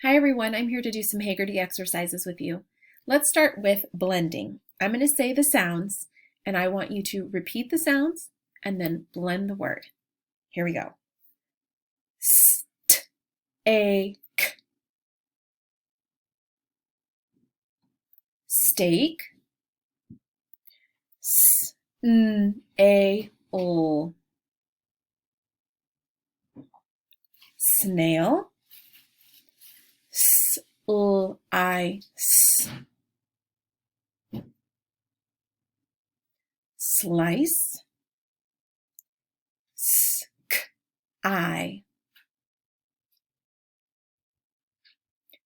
Hi everyone, I'm here to do some Heggerty exercises with you. Let's start with blending. I'm going to say the sounds and I want you to repeat the sounds and then blend the word. Here we go. St, a, k. Steak. S, n, a, l. Snail. S, l, I, s. Slice. S, k, I.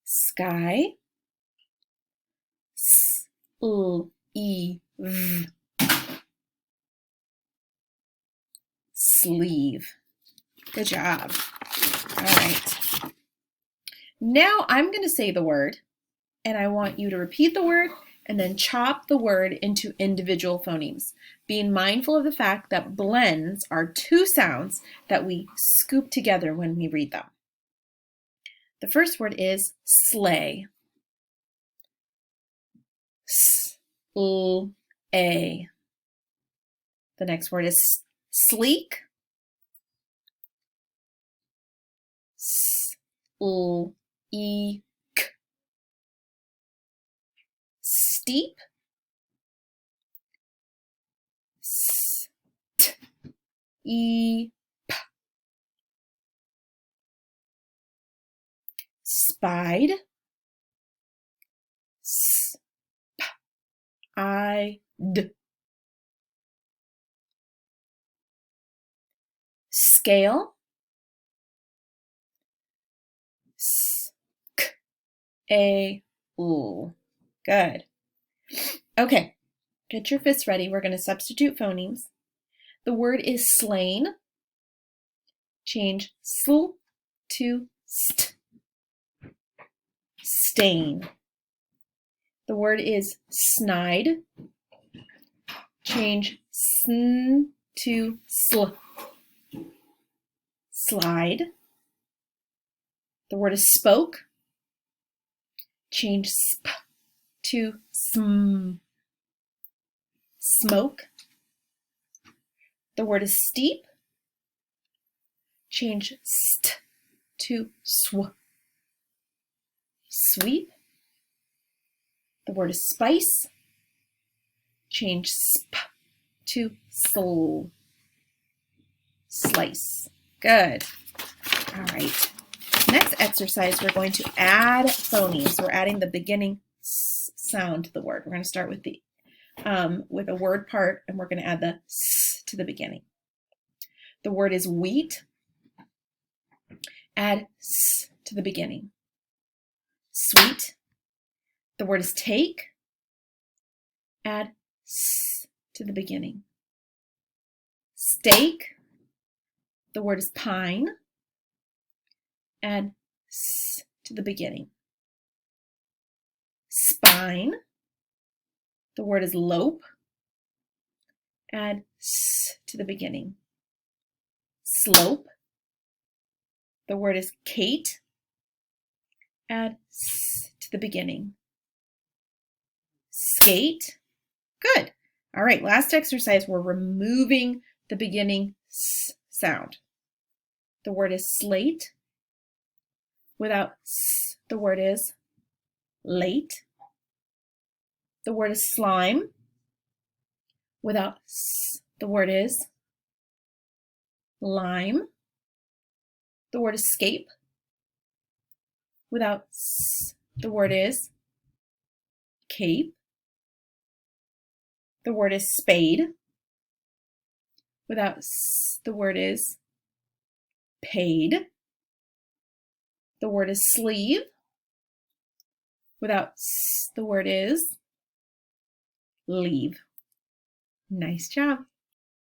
Sky. S, l, e, v. Sleeve. Good job. All right. Now I'm going to say the word, and I want you to repeat the word and then chop the word into individual phonemes, being mindful of the fact that blends are two sounds that we scoop together when we read them. The first word is sleigh. S-l-a. The next word is sleek. S-l-e-k. Steep. S-t-e-p. Spied. S-p-i-d. Scale. S-k-a-l. Good. Okay, get your fists ready. We're going to substitute phonemes. The word is slain. Change sl to st. Stain. The word is snide. Change sn to sl. Slide. The word is spoke. Change sp to sm. Smoke. The word is steep. Change st to sw. Sweep. The word is spice. Change sp to sl. Slice. Good. All right. Next exercise, we're going to add phonemes. We're adding the beginning sound to the word. We're going to start with the with a word part, and we're going to add the s to the beginning. The word is wheat. Add s to the beginning. Sweet. The word is take. Add s to the beginning. Steak. The word is pine. Add s to the beginning. Spine. The word is lope. Add s to the beginning. Slope. The word is Kate. Add s to the beginning. Skate. Good. All right, last exercise, we're removing the beginning s sound. The word is slate. Without s, the word is late. The word is slime. Without s, the word is lime. The word is scape. Without s, the word is cape. The word is spade. Without s, the word is paid. The word is sleeve. Without s, the word is leave. Nice job.